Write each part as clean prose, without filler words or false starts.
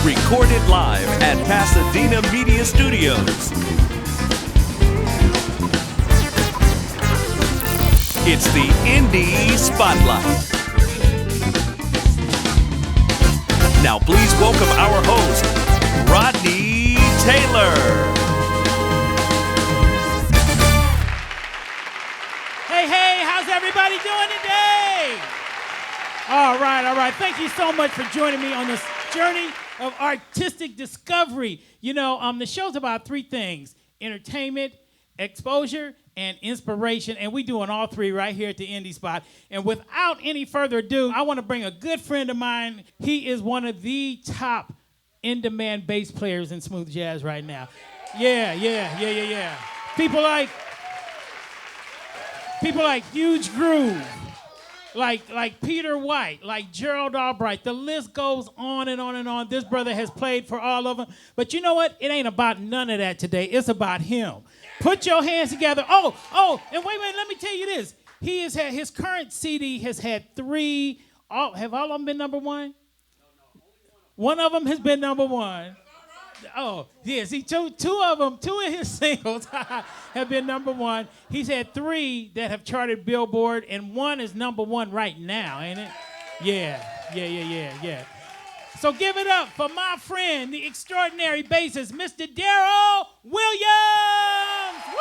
Recorded live at Pasadena Media Studios. It's the Indie Spotlight. Now please welcome our host, Rodney Taylor. Hey, how's everybody doing today? All right. Thank you so much for joining me on this journey of artistic discovery. You know, the show's about three things: entertainment, exposure, and inspiration. And we're doing all three right here at the Indie Spot. And without any further ado, I want to bring a good friend of mine. He is one of the top in-demand bass players in smooth jazz right now. Yeah. People like Huge Groove, like Peter White, like Gerald Albright. The list goes on and on and on. This brother has played for all of them. But you know what? It ain't about none of that today. It's about him. Put your hands together. Oh, and wait, let me tell you this. He has had, his current CD has had three, have all of them been number one? One of them has been number one. Oh, yeah, see, two of his singles have been number one. He's had three that have charted Billboard, and one is number one right now, ain't it? Yeah. So give it up for my friend, the extraordinary bassist, Mr. Darryl Williams. Woo!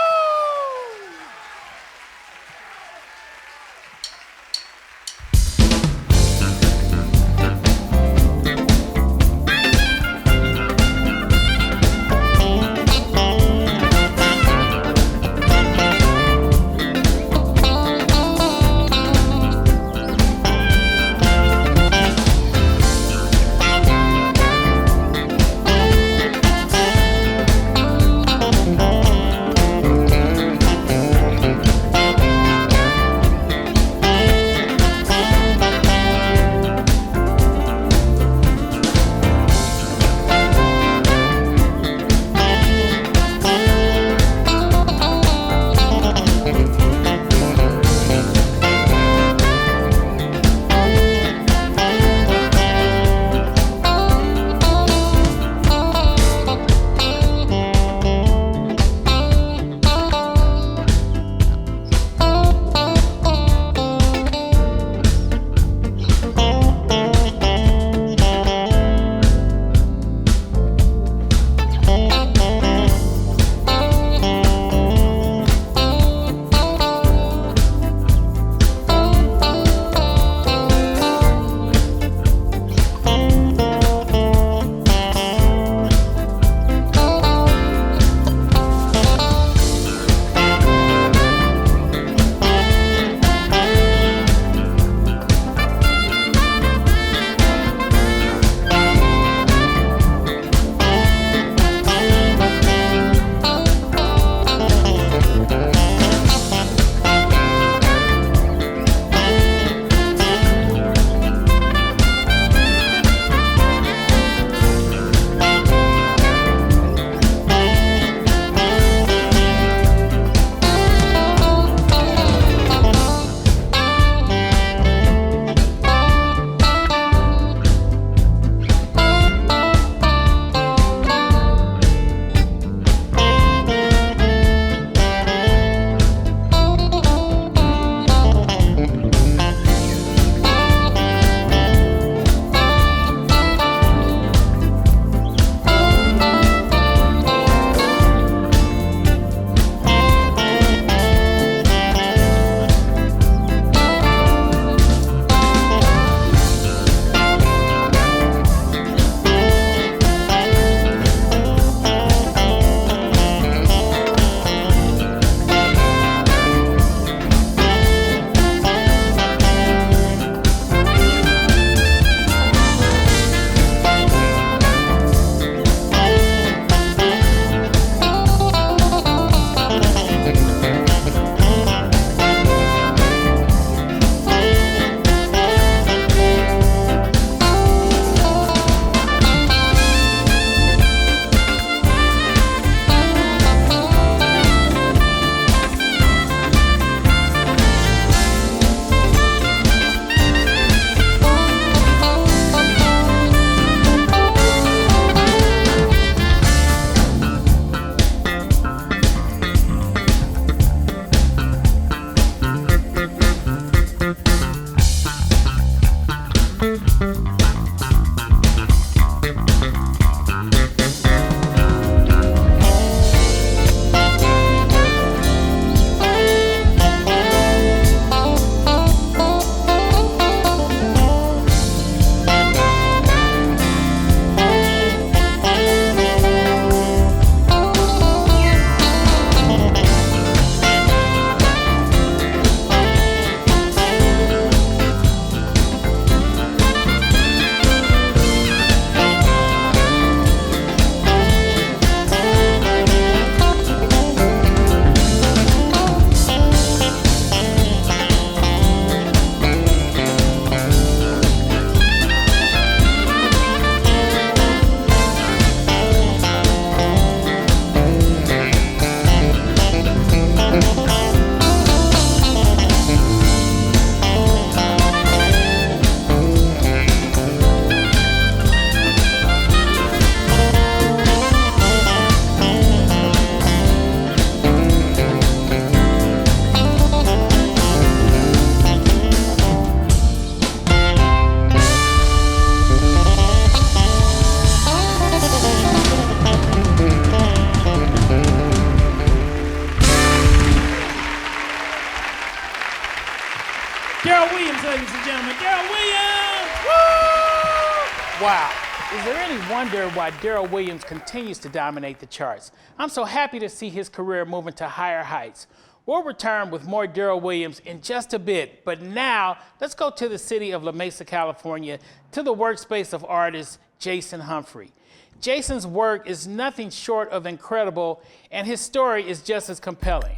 Wow. Is there any wonder why Darryl Williams continues to dominate the charts? I'm so happy to see his career moving to higher heights. We'll return with more Darryl Williams in just a bit, but now let's go to the city of La Mesa, California, to the workspace of artist Jason Humphrey. Jason's work is nothing short of incredible, and his story is just as compelling.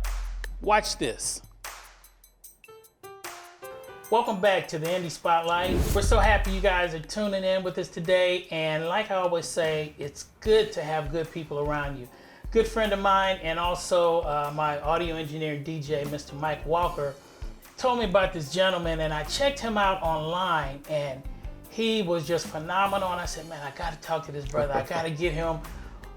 Watch this. Welcome back to the Indie Spotlight. We're so happy you guys are tuning in with us today, and like I always say, it's good to have good people around you. Good friend of mine and also my audio engineer and DJ, Mr. Mike Walker, told me about this gentleman, and I checked him out online, and he was just phenomenal. And I said, man, I got to talk to this brother. I got to get him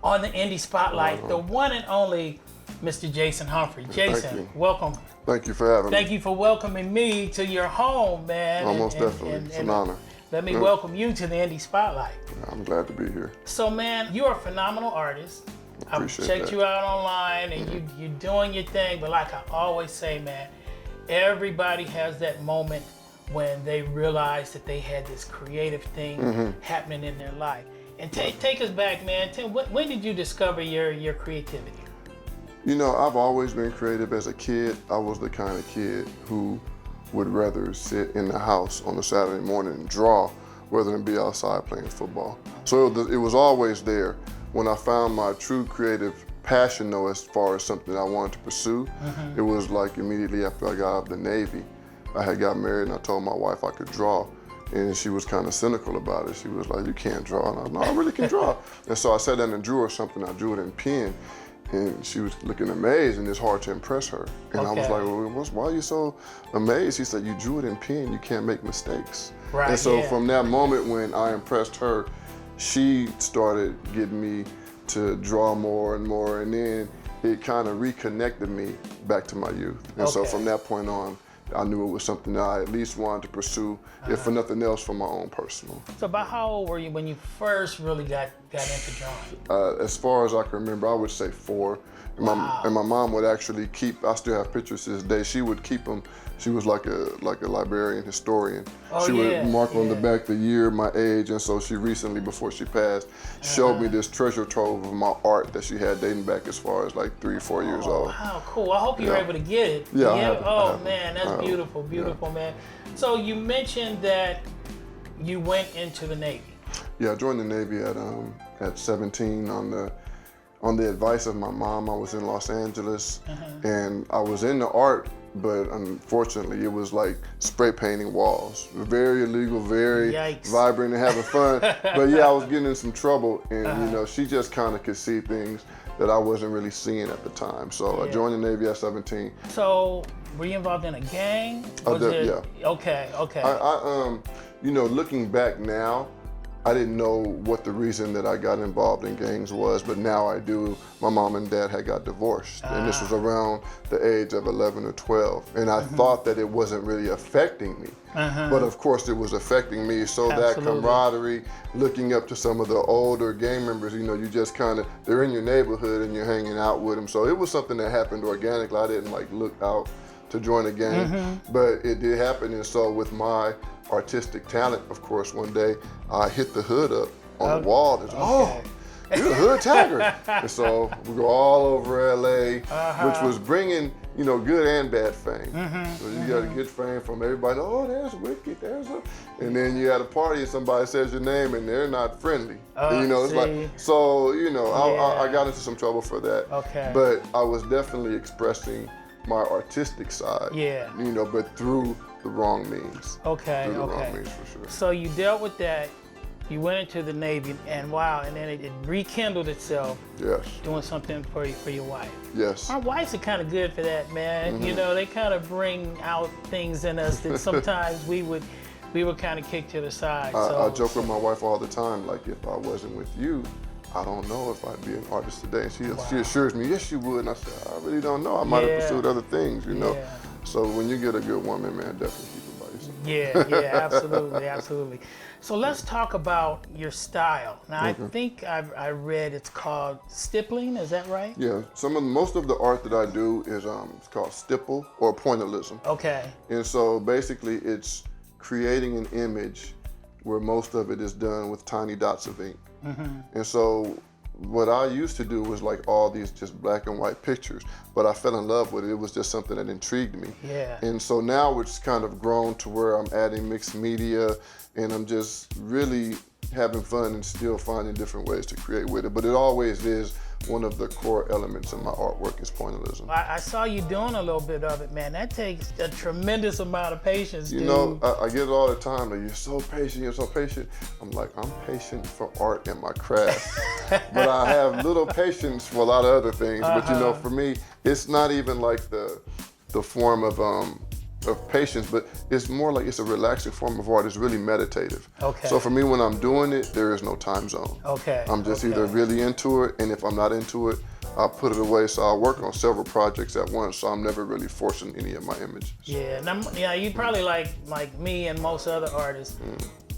on the Indie Spotlight. The one and only Mr. Jason Humphrey. Jason, welcome. Thank you for having me. Thank you for welcoming me to your home, man. Almost definitely. It's an honor. Let me welcome you to the Indie Spotlight. I'm glad to be here. So, man, you're a phenomenal artist. I've checked you out online, and you're doing your thing. But like I always say, man, everybody has that moment when they realize that they had this creative thing happening in their life. And take us back, man. When did you discover your creativity? You know, I've always been creative as a kid. I was the kind of kid who would rather sit in the house on a Saturday morning and draw rather than be outside playing football. So it was always there. When I found my true creative passion, though, as far as something I wanted to pursue, it was like immediately after I got out of the Navy. I had got married and I told my wife I could draw. And she was kind of cynical about it. She was like, you can't draw. And I was like, no, I really can draw. And so I sat down and drew her something. I drew it in pen. And she was looking amazed, and it's hard to impress her. And I was like, well, why are you so amazed? She said, you drew it in pen, you can't make mistakes. Right, and so from that moment when I impressed her, she started getting me to draw more and more, and then it kind of reconnected me back to my youth. And so from that point on, I knew it was something that I at least wanted to pursue, if for nothing else, for my own personal. So about how old were you when you first really got into drawing? As far as I can remember, I would say 4. And my mom would actually keep, I still have pictures to this day, she would keep them. She was like a librarian, historian. She would mark on the back the year, my age, and so she recently, before she passed, showed me this treasure trove of my art that she had dating back as far as like 3 or 4 years old. Wow, cool. I hope you were able to get it. Yeah, I have it. Oh man, that's beautiful, beautiful, man. So you mentioned that you went into the Navy. Yeah, I joined the Navy at 17 on the advice of my mom. I was in Los Angeles, and I was into art, but unfortunately it was like spray painting walls. Very illegal, very vibrant and having fun. But yeah, I was getting in some trouble, and you know, she just kind of could see things that I wasn't really seeing at the time. So I joined the Navy at 17. So were you involved in a gang? Yeah. Okay. I you know, looking back now, I didn't know what the reason that I got involved in gangs was, but now I do. My mom and dad had got divorced, and this was around the age of 11 or 12. And I thought that it wasn't really affecting me, but of course it was affecting me. So that camaraderie, looking up to some of the older gang members, you know, you just kind of, they're in your neighborhood and you're hanging out with them. So it was something that happened organically. I didn't like look out to join a gang, but it did happen. And so with my artistic talent, of course, one day I hit the hood up on the wall. You're the hood tagger. And so we go all over LA, which was bringing, you know, good and bad fame. So you got a good fame from everybody. Oh, there's Wicked, and then you at a party and somebody says your name and they're not friendly. You know, it's like, so, you know, I got into some trouble for that. But I was definitely expressing my artistic side, you know, but through the wrong means. Through the wrong means, for sure. So you dealt with that, you went into the Navy, and wow, and then it rekindled itself. Doing something for your wife. Our wives are kind of good for that, man. You know, they kind of bring out things in us that sometimes we would kind of kick to the side. I joke with my wife all the time, like, if I wasn't with you, I don't know if I'd be an artist today. And she assures me, yes, you would. And I said, I really don't know. I might have pursued other things, you know. So when you get a good woman, man, definitely keep it by yourself. Yeah, absolutely. So let's talk about your style. Now, I think I read it's called stippling. Is that right? Yeah. Most of the art that I do is it's called stipple or pointillism. Okay. And so basically, it's creating an image where most of it is done with tiny dots of ink. And so what I used to do was like all these just black and white pictures, but I fell in love with it. It was just something that intrigued me. Yeah. And so now it's kind of grown to where I'm adding mixed media, and I'm just really having fun and still finding different ways to create with it. But it always is one of the core elements in my artwork is pointillism. I saw you doing a little bit of it, man. That takes a tremendous amount of patience, dude. You know, I get it all the time. Like, you're so patient, you're so patient. I'm like, I'm patient for art and my craft. But I have little patience for a lot of other things. But you know, for me, it's not even like the form of patience, but it's more like it's a relaxing form of art. It's really meditative. Okay. So for me, when I'm doing it, there is no time zone. Okay. I'm just either really into it, and if I'm not into it, I'll put it away. So I'll work on several projects at once, so I'm never really forcing any of my images. Yeah, now, you probably like me and most other artists.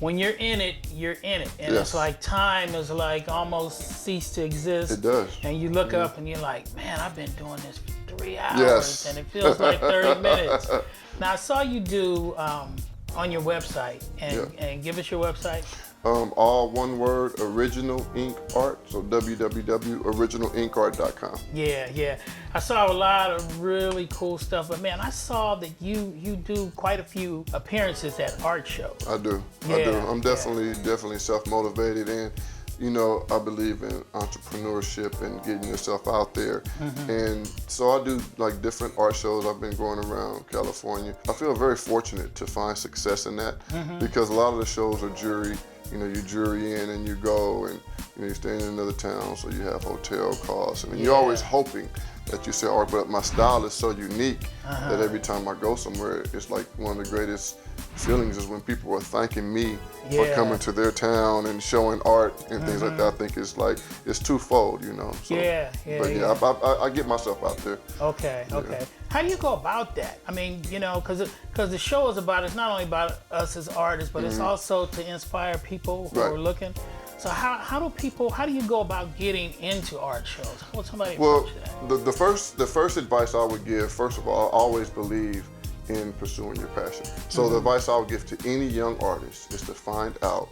When you're in it, you're in it. And Yes. it's like time is like almost ceased to exist. It does. And you look up and you're like, man, I've been doing this for 3 hours. Yes. And it feels like 30 minutes. Now, I saw you do on your website. And give us your website. All one word, Original Ink Art. So www.originalinkart.com. Yeah. I saw a lot of really cool stuff, but man, I saw that you do quite a few appearances at art shows. I do. Yeah, I'm definitely self-motivated, and you know, I believe in entrepreneurship and getting yourself out there. And so I do like different art shows. I've been going around California. I feel very fortunate to find success in that because a lot of the shows are jury. You know, you jury in and you go, and you know, you stay in another town, so you have hotel costs. I mean, you're always hoping that you sell art, but my style is so unique that every time I go somewhere, it's like one of the greatest feelings is when people are thanking me for coming to their town and showing art and things like that. I think it's twofold, you know. So, I get myself out there. Okay. How do you go about that? I mean, you know, because the show is about, it's not only about us as artists, but it's also to inspire people who are looking. So how do you go about getting into art shows? How would somebody approach that? The first advice I would give, first of all, always believe in pursuing your passion. So the advice I would give to any young artist is to find out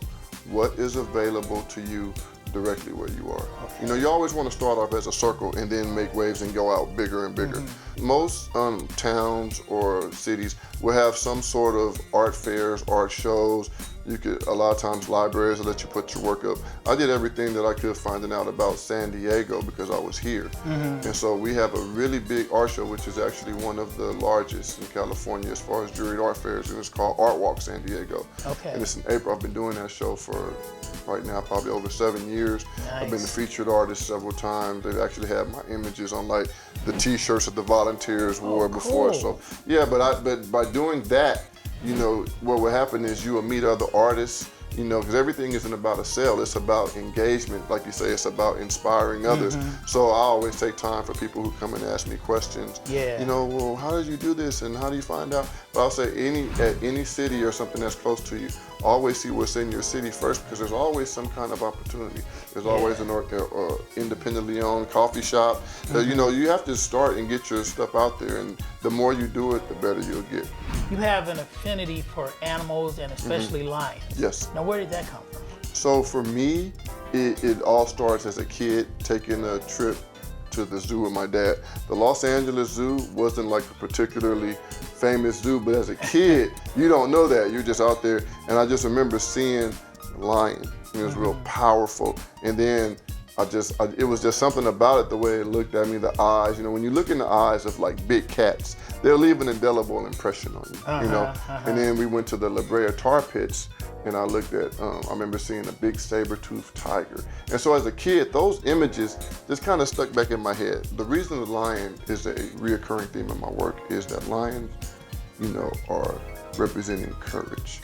what is available to you directly where you are. You know, you always want to start off as a circle and then make waves and go out bigger and bigger. Most towns or cities will have some sort of art fairs, art shows. You could, a lot of times libraries will let you put your work up. I did everything that I could finding out about San Diego because I was here. And so we have a really big art show, which is actually one of the largest in California as far as juried art fairs, and it's called Art Walk San Diego. And it's in April. I've been doing that show for right now probably over 7 years. I've been the featured artist several times. They've actually had my images on like the t-shirts that the volunteers wore before. So yeah, but by doing that, you know, what will happen is you will meet other artists, you know, because everything isn't about a sale, it's about engagement. Like you say, it's about inspiring others. So I always take time for people who come and ask me questions. You know, well, how did you do this and how do you find out? But I'll say at any city or something that's close to you, always see what's in your city first, because there's always some kind of opportunity. There's always an independently owned coffee shop. You know, you have to start and get your stuff out there, and the more you do it, the better you'll get. You have an affinity for animals and especially lions. Yes. Now, where did that come from? So for me, it all starts as a kid taking a trip to the zoo with my dad. The Los Angeles Zoo wasn't like a particularly famous zoo, but as a kid, you don't know that. You're just out there, and I just remember seeing a lion. It was real powerful, and then it was just something about it, the way it looked at me, the eyes. You know, when you look in the eyes of like big cats, they'll leave an indelible impression on you, you know. And then we went to the La Brea tar pits, and I looked at, I remember seeing a big saber-toothed tiger. And so as a kid, those images just kind of stuck back in my head. The reason the lion is a reoccurring theme in my work is that lions, you know, are representing courage,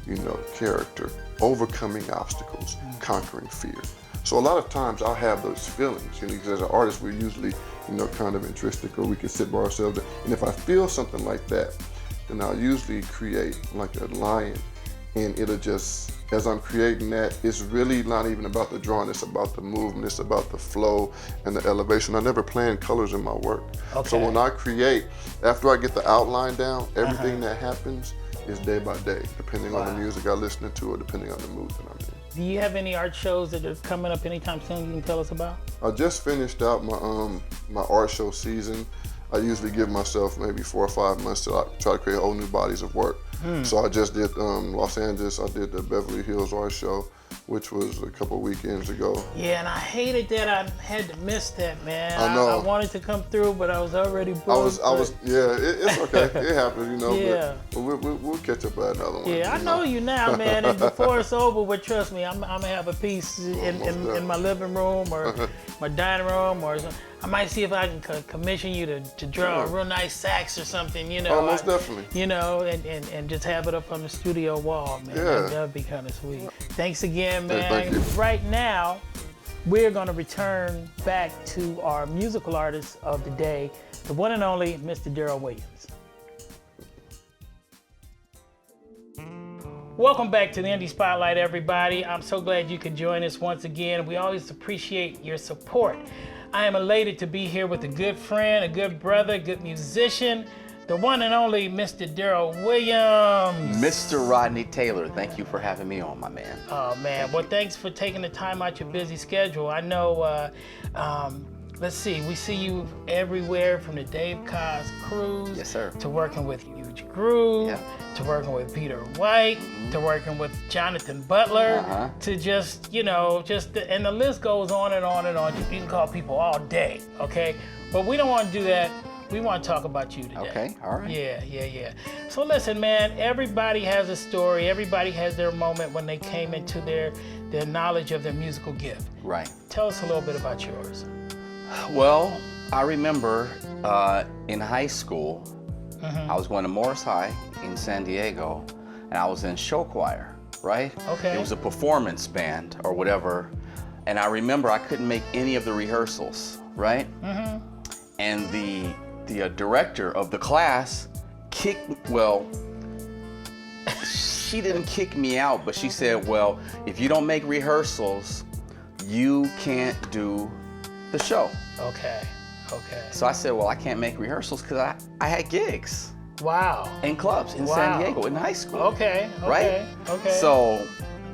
you know, character, overcoming obstacles, conquering fear. So a lot of times I'll have those feelings, you know, because as an artist, we're usually, you know, kind of intrinsic, or we can sit by ourselves. And if I feel something like that, then I'll usually create like a lion, and it'll just, as I'm creating that, it's really not even about the drawing, it's about the movement, it's about the flow and the elevation. I never plan colors in my work. So when I create, after I get the outline down, everything that happens it's day by day, depending on the Wow. music I listen to or depending on the mood that I'm in. Do you have any art shows that are coming up anytime soon you can tell us about? I just finished out my art show season. I usually give myself maybe 4 or 5 months to try to create whole new bodies of work. So I just did Los Angeles. I did the Beverly Hills art show, which was a couple weekends ago. Yeah, and I hated that I had to miss that, man. I know. I wanted to come through, but I was already booked. It's okay. It happens, you know. Yeah. But we'll catch up at another one. Yeah, I know you now, man. And before it's over, but trust me, I'm gonna have a piece in my living room or my dining room, or I might see if I can commission you to draw a real nice sax or something, you know. Oh, most definitely. You know, and just have it up on the studio wall, man. Yeah. That'd be kind of sweet. Thanks again, man. Thank you. Right now, we're gonna return back to our musical artist of the day, the one and only Mr. Darryl Williams. Welcome back to the Indie Spotlight, everybody. I'm so glad you could join us once again. We always appreciate your support. I am elated to be here with a good friend, a good brother, a good musician, the one and only Mr. Darryl Williams. Mr. Rodney Taylor, thank you for having me on, my man. Oh, man. Well, thanks for taking the time out your busy schedule. I know, let's see, we see you everywhere from the Dave Coz Cruise Yes, sir. to working with Huge Groove, Yeah. to working with Peter White, to working with Jonathan Butler, Uh-huh. to just, and the list goes on and on and on. You can call people all day, okay? But we don't want to do that. We want to talk about you today. Okay, all right. Yeah. So listen, man, everybody has a story. Everybody has their moment when they came into their knowledge of their musical gift. Right. Tell us a little bit about yours. Well, I remember in high school, I was going to Morris High in San Diego, and I was in show choir, right? Okay. It was a performance band or whatever, and I remember I couldn't make any of the rehearsals, right? And the director of the class she didn't kick me out, but she said, well, if you don't make rehearsals, you can't do the show. Okay. So I said, well, I can't make rehearsals because I had gigs Wow. in clubs in Wow. San Diego in high school. Okay. Right? Okay. So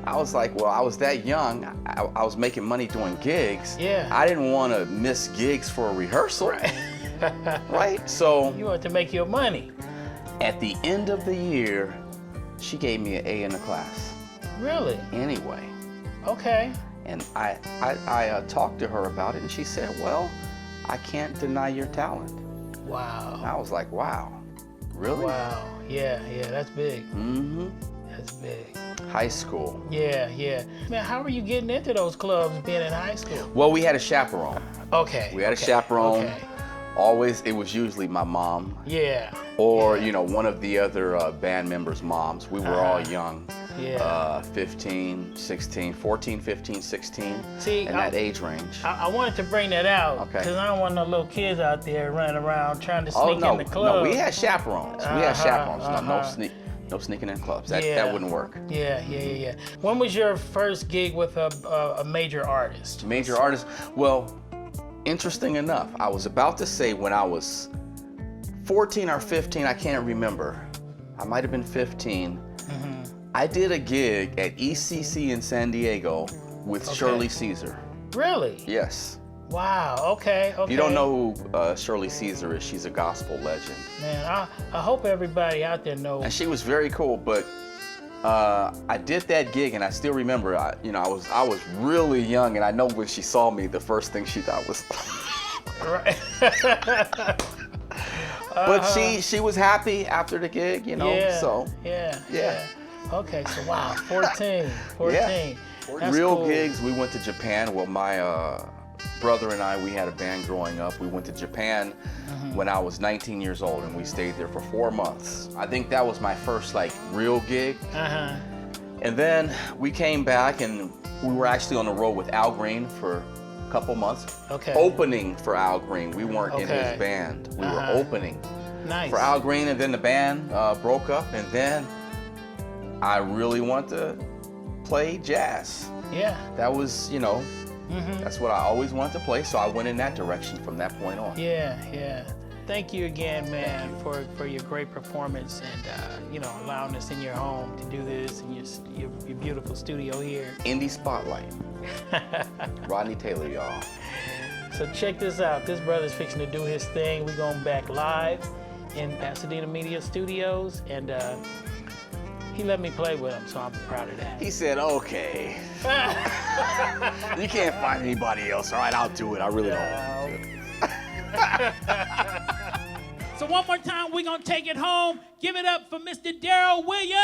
I was like, well, I was that young. I was making money doing gigs. Yeah. I didn't want to miss gigs for a rehearsal. Right? So You want to make your money. at the end of the year, she gave me an A in the class. Really? Anyway. Okay. And I talked to her about it, and she said, well, I can't deny your talent. And Wow. I was like, wow, really? Wow. Yeah, that's big. Mm-hmm. That's big. High school. Yeah. Man, how were you getting into those clubs being in high school? Well, we had a chaperone. Okay. We had a chaperone. Okay. Always, it was usually my mom Yeah. or, one of the other band members' moms. We were all young. Yeah. 15, 16, 14, 15, 16, See, in that age range. I wanted to bring that out Okay. because I don't want no little kids out there running around trying to sneak in the club. No, we had chaperones. We had chaperones. No sneaking in clubs. That Yeah. wouldn't work. Yeah. When was your first gig with a major artist? Major artists. Well, interesting enough, I was about to say when I was 14 or 15, I can't remember. I might have been 15. I did a gig at ECC in San Diego with Shirley Caesar. Really? Yes. Wow. Okay. If you don't know who Shirley Caesar is, she's a gospel legend. Man, I hope everybody out there knows. And she was very cool, but I did that gig, and I still remember. I was really young, and I know when she saw me, the first thing she thought was. Right. But she was happy after the gig, Yeah. So Yeah. Okay. So wow, 14. Yeah. That's real cool. gigs. We went to Japan. Well, my brother and I, we had a band growing up. We went to Japan when I was 19 years old, and we stayed there for 4 months. I think that was my first real gig. And then we came back, and we were actually on the road with Al Green for a couple months. Okay. Opening for Al Green. We weren't in Okay. his band. We were opening Nice. for Al Green, and then the band broke up, and then I really want to play jazz. Yeah. That was, that's what I always wanted to play, so I went in that direction from that point on. Yeah. Thank you again, man, for your great performance and allowing us in your home to do this in your beautiful studio here. Indie Spotlight. Rodney Taylor, y'all. So check this out. This brother's fixing to do his thing. We're going back live in Pasadena Media Studios, and he let me play with him, so I'm proud of that. He said, okay. You can't find anybody else. All right, I'll do it. I really don't want to do it. So one more time, we're going to take it home. Give it up for Mr. Darryl Williams.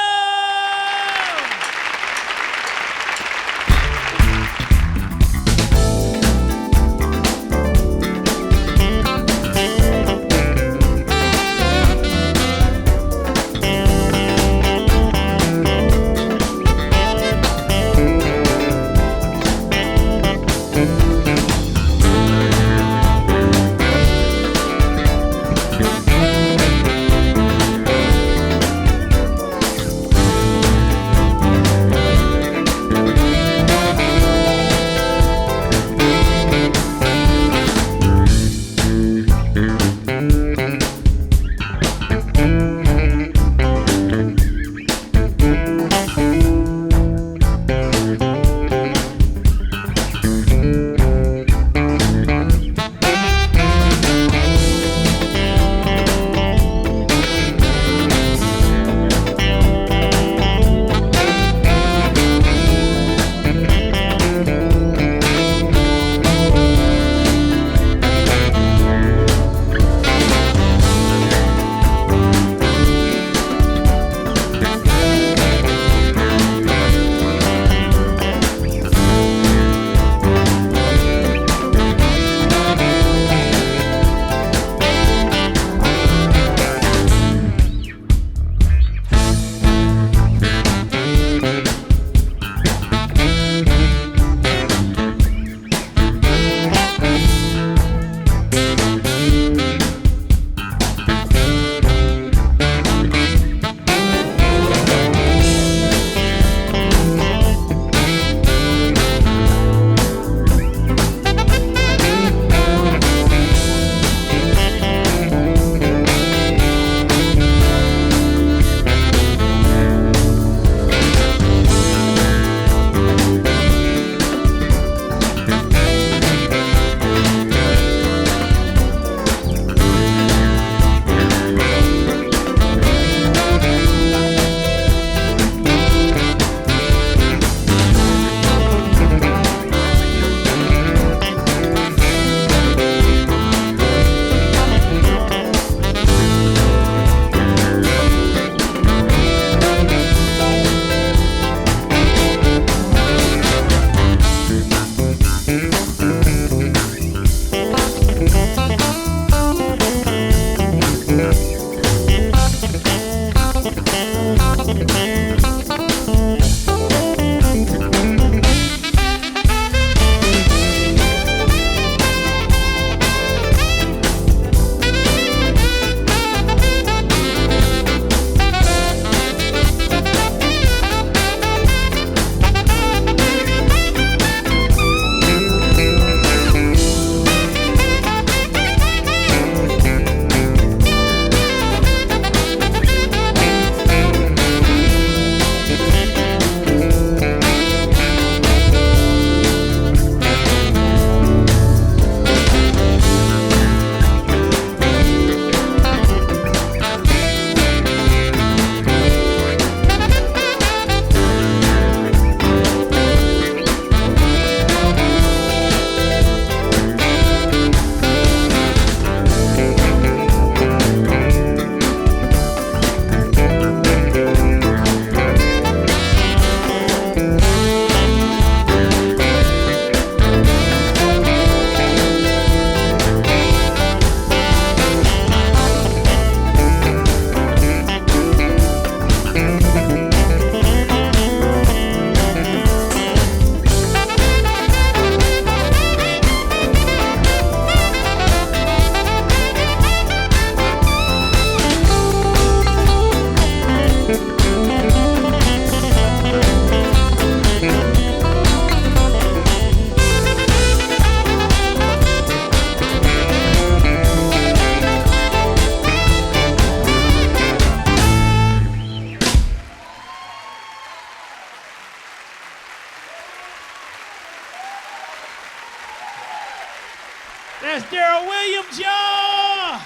That's Darryl Williams, y'all.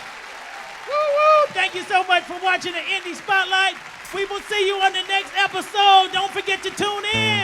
Woo woo! Thank you so much for watching the Indie Spotlight. We will see you on the next episode. Don't forget to tune in.